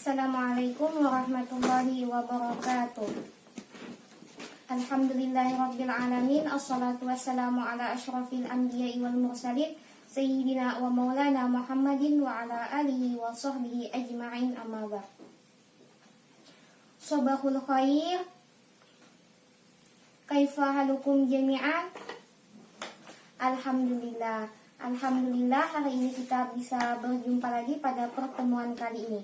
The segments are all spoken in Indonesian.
Assalamualaikum warahmatullahi wabarakatuh. Alhamdulillahirabbil alamin. Assalatu wassalamu ala asyrafil anbiya'i wal mursalin sayyidina wa maulana Muhammadin wa ala alihi wa sahbihi ajma'in, amma ba'd. Sabahul khair. Kaifa halukum jami'an? Alhamdulillah. Alhamdulillah, hari ini kita bisa berjumpa lagi pada pertemuan kali ini.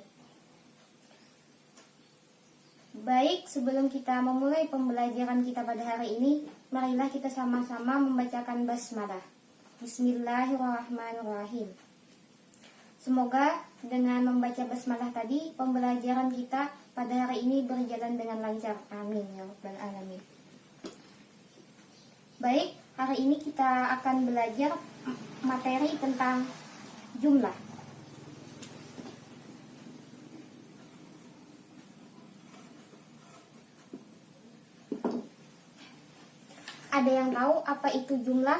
Baik, sebelum kita memulai pembelajaran kita pada hari ini, marilah kita sama-sama membacakan basmalah. Bismillahirrahmanirrahim. Semoga dengan membaca basmalah tadi, pembelajaran kita pada hari ini berjalan dengan lancar. Amin ya rabbal alamin. Baik, hari ini kita akan belajar materi tentang jumlah. Ada yang tahu apa itu jumlah?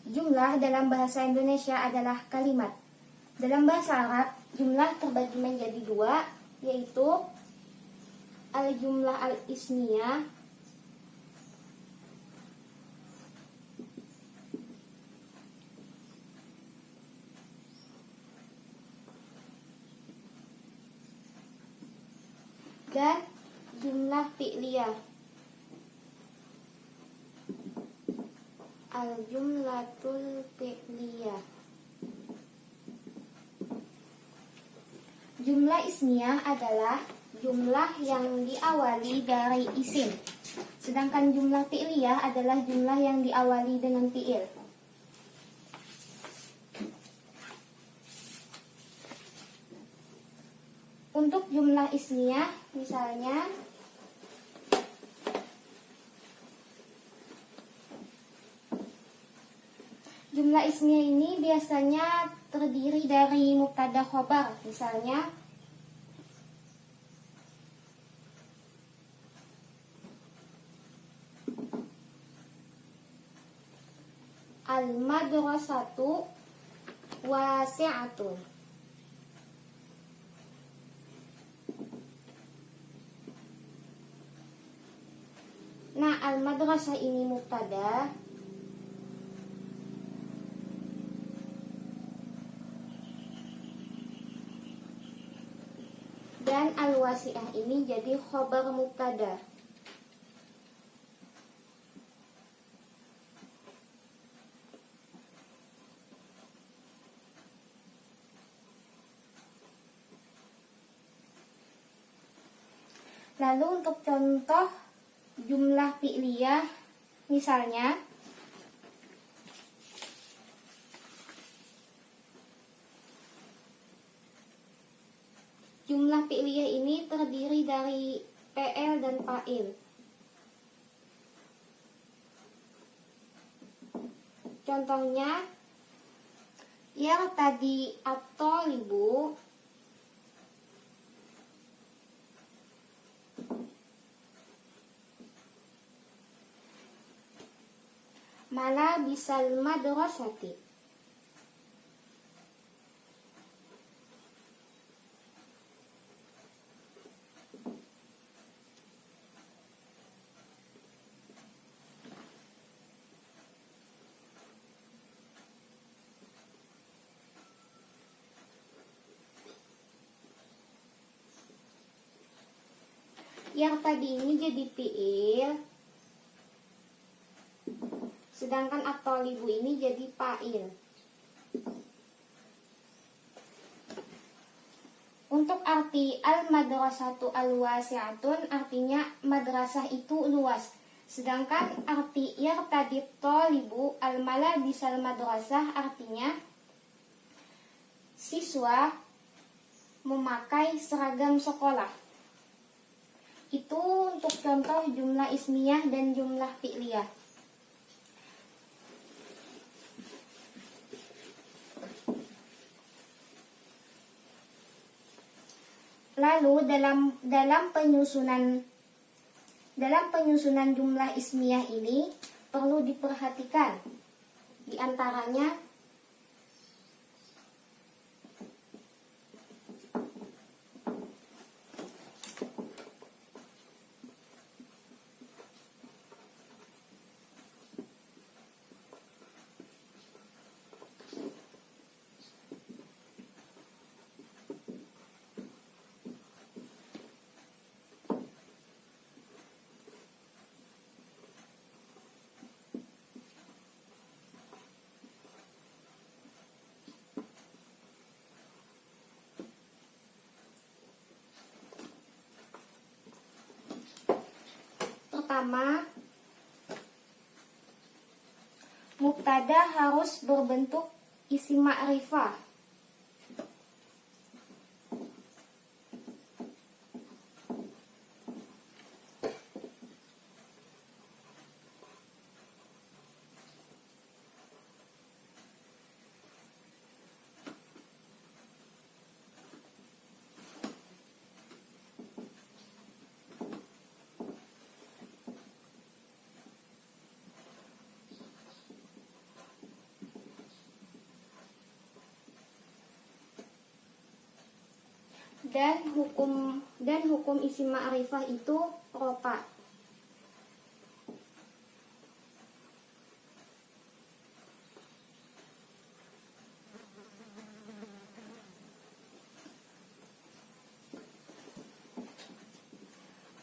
Jumlah dalam bahasa Indonesia adalah kalimat. Dalam bahasa Arab, jumlah terbagi menjadi dua, yaitu al-jumlah al-ismiyah dan jumlah fi'liyah. Al-jumlatul fi'liyah. Jumlah ismiyah adalah jumlah yang diawali dari isim. Sedangkan jumlah fi'liyah adalah jumlah yang diawali dengan fi'il. Untuk jumlah ismiyah, misalnya jumlah ismiyah ini biasanya terdiri dari mubtada khobar. Misalnya al-madrasatu wasi'atun. Nah, al-madrasah ini mubtada, dan al-wasi'ah ini jadi khobar mubtada. Lalu untuk contoh jumlah fi'liyah, misalnya jumlah fi'liyah ini terdiri dari fi'il dan fa'il. Contohnya yartadi at-thalibu malabisal madrasati. Yang tadi ini jadi fi'il, sedangkan at-thalibu ini jadi fa'il. Untuk arti al-madrasatu al-wasi'atun, artinya madrasah itu luas. Sedangkan arti yartadi thalibu al-malabisal madrasah, artinya siswa memakai seragam sekolah. Itu untuk contoh jumlah ismiyah dan jumlah fi'liyah. Lalu dalam penyusunan jumlah ismiyah ini perlu diperhatikan. Di antaranya pertama, mubtada harus berbentuk isim ma'rifah. Dan hukum isim ma'rifah itu rofa.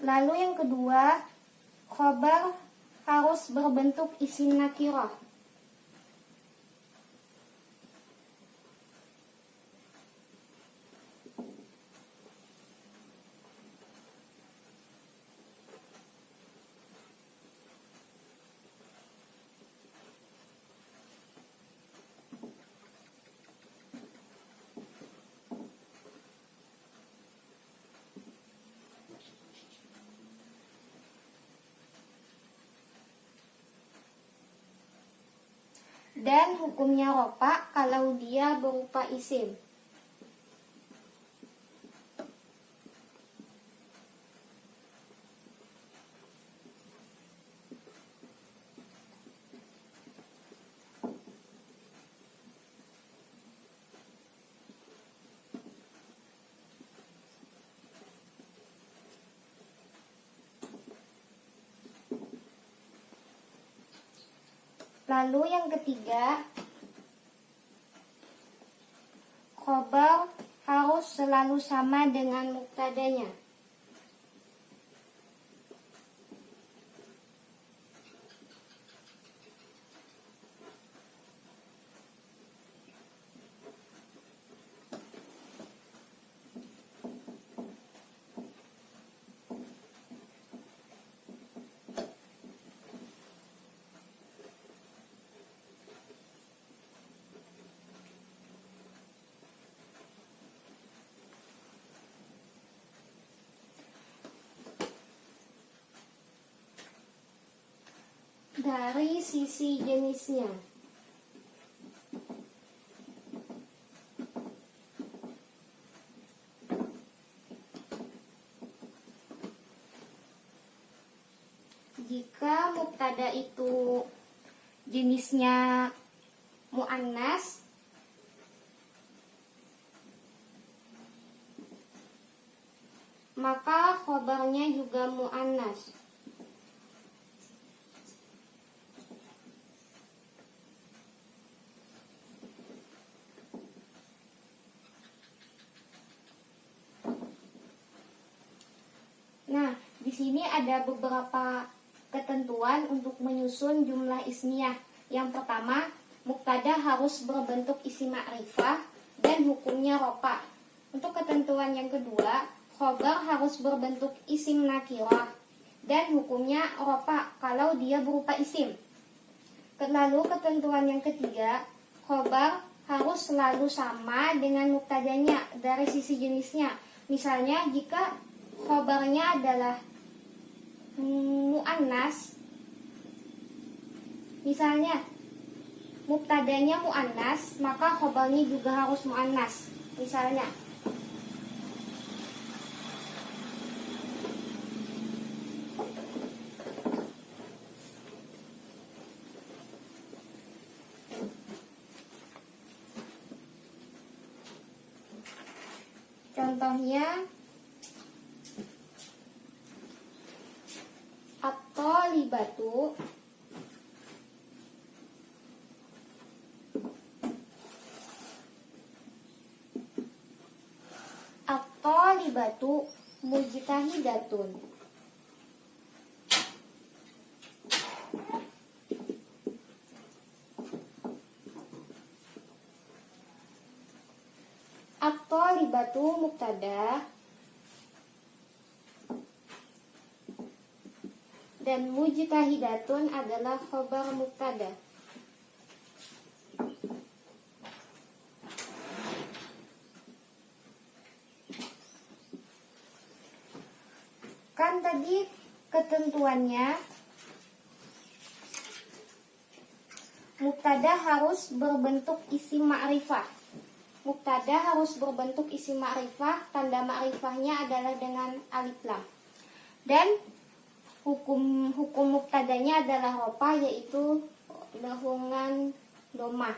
Lalu yang kedua, khobar harus berbentuk isim nakirah. Dan hukumnya rofa kalau dia berupa isim. Lalu yang ketiga, khobar harus selalu sama dengan mubtadanya. Dari sisi jenisnya, jika mubtada itu jenisnya muannas, maka khobarnya juga muannas. Nah, di sini ada beberapa ketentuan untuk menyusun jumlah ismiyah. Yang pertama, mubtada harus berbentuk isim ma'rifah dan hukumnya rofa. Untuk ketentuan yang kedua, khobar harus berbentuk isim nakirah dan hukumnya rofa kalau dia berupa isim. Lalu ketentuan yang ketiga, khobar harus selalu sama dengan mubtadanya dari sisi jenisnya. Misalnya jika khobarnya adalah muannas, misalnya mubtadanya muannas, maka khobarnya juga harus muannas. Misalnya contohnya at-thalibatu mujtahidatun. At-thalibatu mubtada dan mujtahidatun adalah khobar mubtada. Kan tadi ketentuannya mubtada harus berbentuk isim ma'rifah. Mubtada harus berbentuk isim ma'rifah, tanda ma'rifahnya adalah dengan alif lam. Dan hukum mubtadanya adalah rofa, yaitu dengan domah.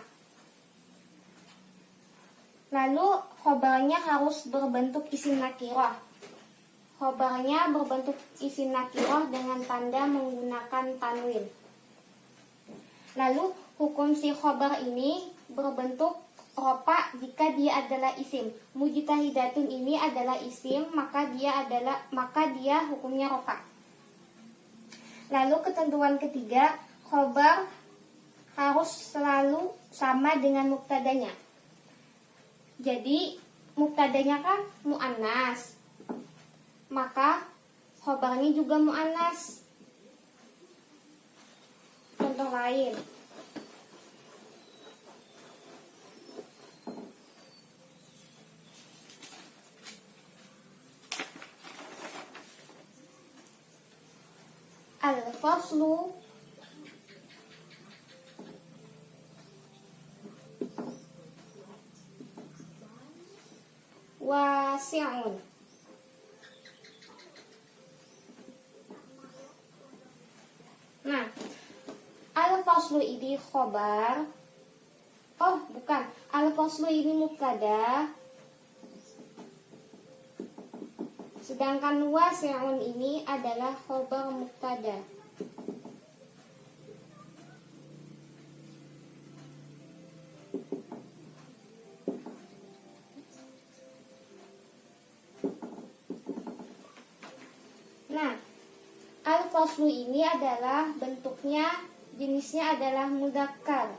Lalu khobarnya harus berbentuk isim nakirah. Khobarnya berbentuk isim nakirah dengan tanda menggunakan tanwin. Lalu hukum si khobar ini berbentuk rofa jika dia adalah isim. Mujtahidatun ini adalah isim, maka dia hukumnya rofa. Lalu ketentuan ketiga, khobar harus selalu sama dengan mubtadanya. Jadi mubtadanya kan muannas, maka khobarnya juga muannas. Contoh lain, al-faslu wasi'un. Nah, al-faslu ini khobar. Oh, bukan. Al-faslu ini mubtada. Sedangkan wasi'un ini adalah khobar mubtada. Nah, al-faslu ini adalah bentuknya, jenisnya adalah mudzakkar.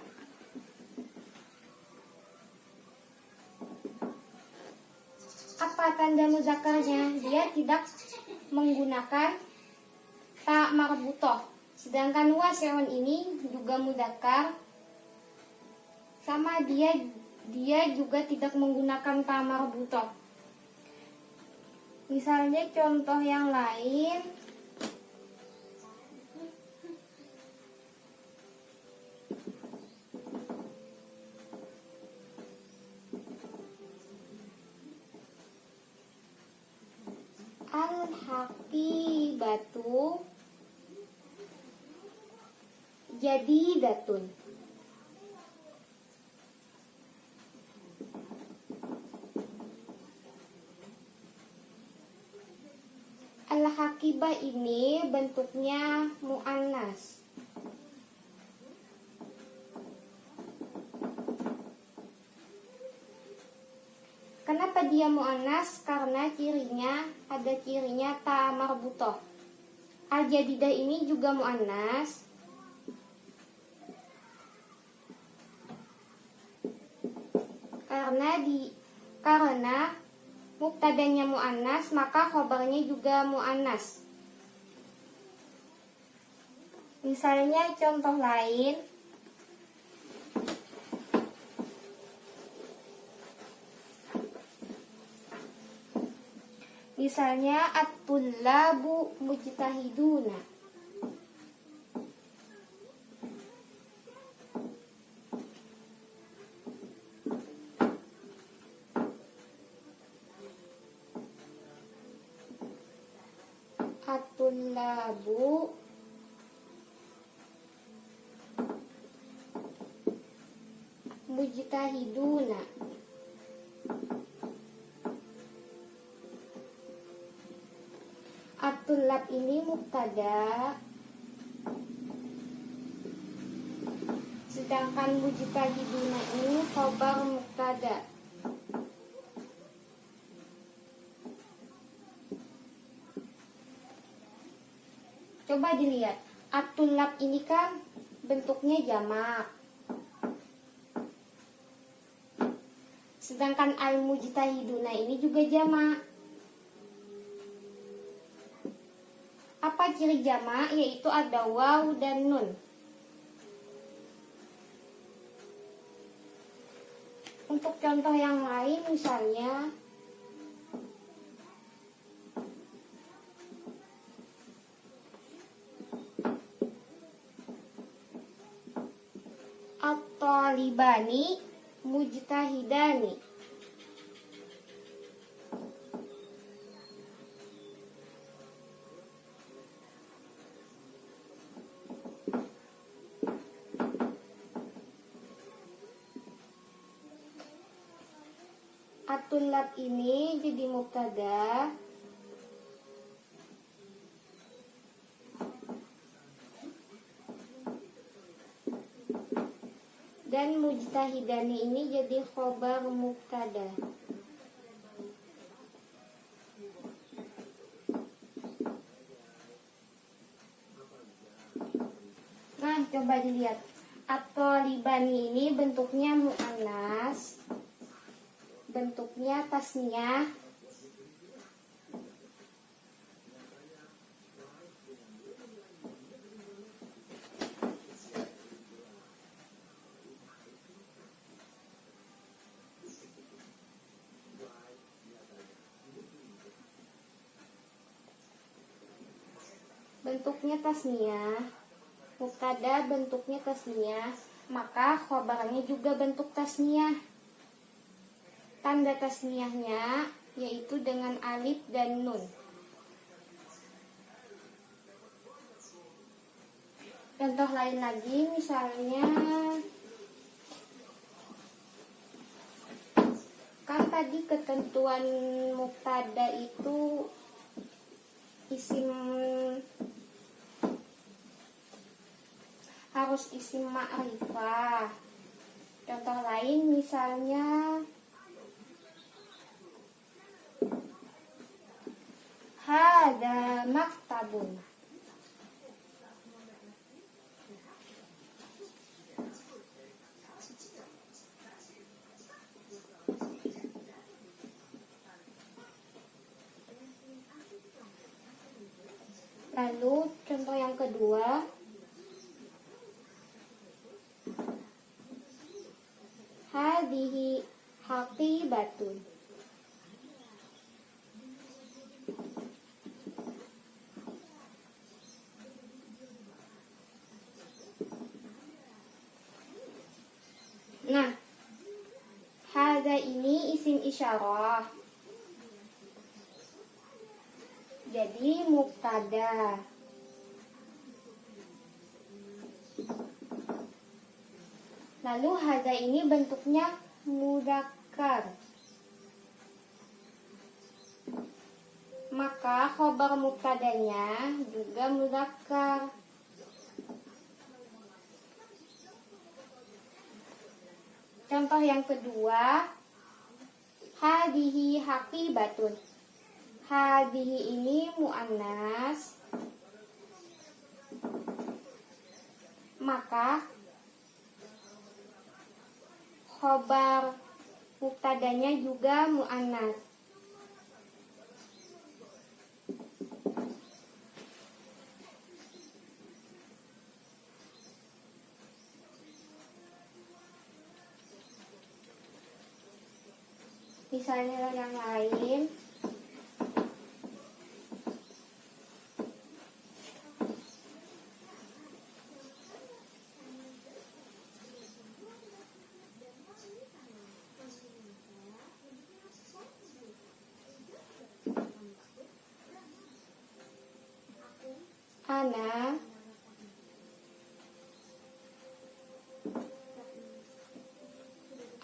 Apa tanda mudzakkarnya? Dia tidak menggunakan ta marbutoh. Sedangkan wasi'un ini juga mudzakkar, sama dia juga tidak menggunakan ta marbutoh. Misalnya contoh yang lain, al-haqibatu jadidatun. Al-haqibah ini bentuknya muannas. Kenapa dia muannas? Karena ada cirinya ta marbutoh. Al-jadidah ini juga muannas. Karena mubtadanya muannas, maka khobarnya juga muannas. Misalnya contoh lain, misalnya at-tullabu mujtahiduna. At-tullabu mujtahiduna. At-tullab ini mubtada, sedangkan mujtahiduna ini khabar mubtada. Coba dilihat, at-tullab ini kan bentuknya jamak, sedangkan al-mujtahiduna ini juga jamak. Apa beberapa ciri jamak, yaitu ada waw dan nun. Untuk contoh yang lain misalnya at-talibani mujtahidani. At-tullab ini jadi mubtada, dan mujtahidani ini jadi khobar mubtada. Nah, coba dilihat. At-talibani ini bentuknya muannas, bentuknya tasniyah, bentuknya tasniyah, mubtada bentuknya tasniyah, maka khobarnya juga bentuk tasniyah. Tanda tasniyahnya yaitu dengan alif dan nun. Contoh lain lagi misalnya, kan tadi ketentuan mubtada itu isim harus isim ma'rifah. Contoh lain misalnya hada maktabun. Lalu contoh yang kedua, hadihi haqibatun. Nah, hada ini isim isyarah, jadi mubtada. Lalu hada ini bentuknya mudzakkar, maka khobar mubtadanya juga mudzakkar. Contoh yang kedua, hadihi haqibatun. Hadihi ini muannas, maka khobar mubtadanya juga muannas. Misalnya yang lain,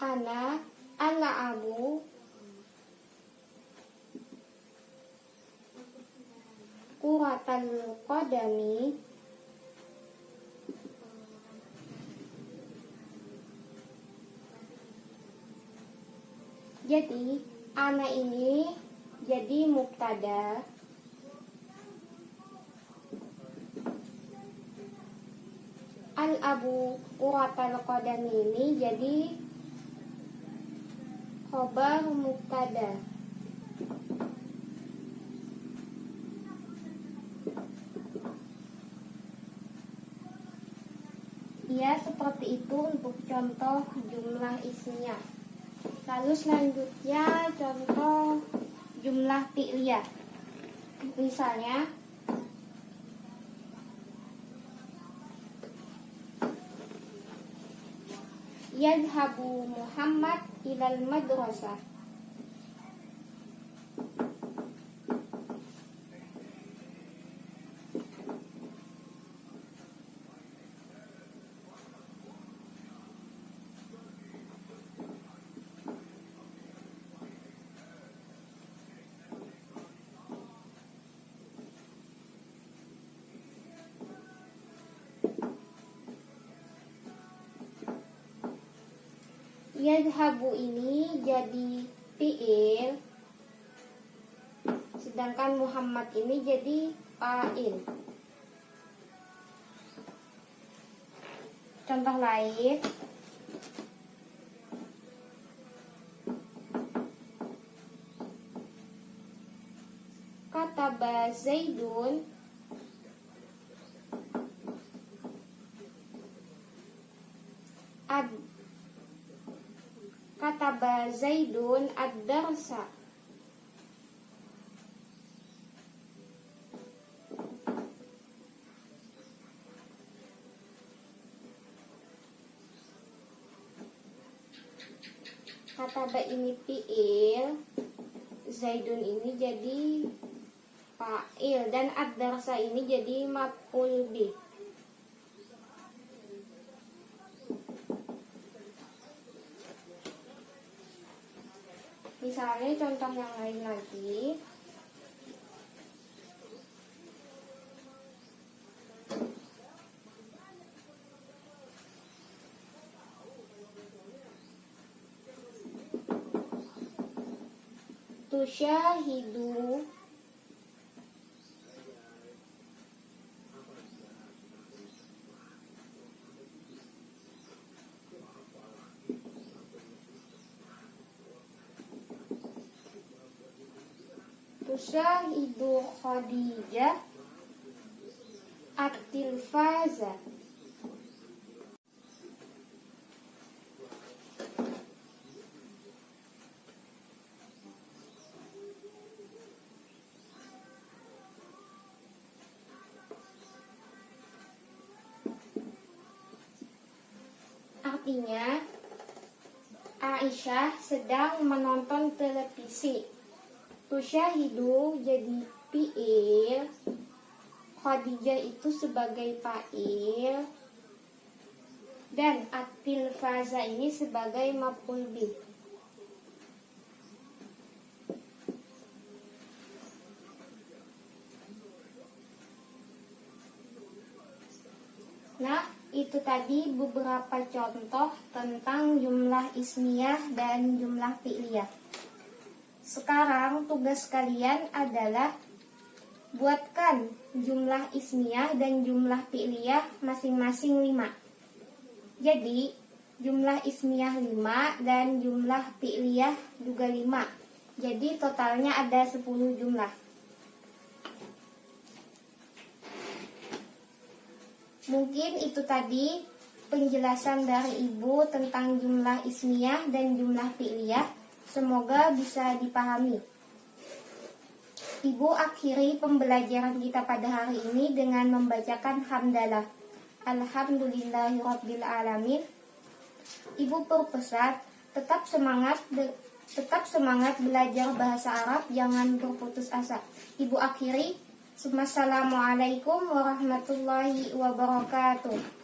ana al'abu kuratal qadami. Jadi ana ini jadi mubtada, al-abu kuratal qadami ini jadi khobar mubtada. itu untuk contoh jumlah ismiyah. Lalu selanjutnya contoh jumlah fi'liyah. Misalnya yadhabu Muhammad ilal madrasah. Yadhabu ini jadi fi'il, sedangkan Muhammad ini jadi fa'il. Contoh lain, kataba Zaidun kataba Zaidun ad-darsa. Kataba ini fi'il, Zaidun ini jadi fa'il, dan ad-darsa ini jadi maf'ul bih. Misalnya contoh yang lain lagi. Tusyahidu Khadijah at-tilfaza. Artinya Aisyah sedang menonton televisi. Tusyahidu jadi fi'il, Khadijah itu sebagai fa'il, dan at-tilfaza ini sebagai maf'ul bih. Nah, itu tadi beberapa contoh tentang jumlah ismiyah dan jumlah fi'liyah. Sekarang tugas kalian adalah buatkan jumlah ismiyah dan jumlah fi'liyah masing-masing 5. Jadi jumlah ismiyah 5 dan jumlah fi'liyah juga 5. Jadi totalnya ada 10 jumlah. Mungkin itu tadi penjelasan dari Ibu tentang jumlah ismiyah dan jumlah fi'liyah. Semoga bisa dipahami. Ibu akhiri pembelajaran kita pada hari ini dengan membacakan hamdalah. Alhamdulillahirabbil alamin. Ibu berpesan tetap semangat belajar bahasa Arab, jangan berputus asa. Ibu akhiri. Assalamualaikum warahmatullahi wabarakatuh.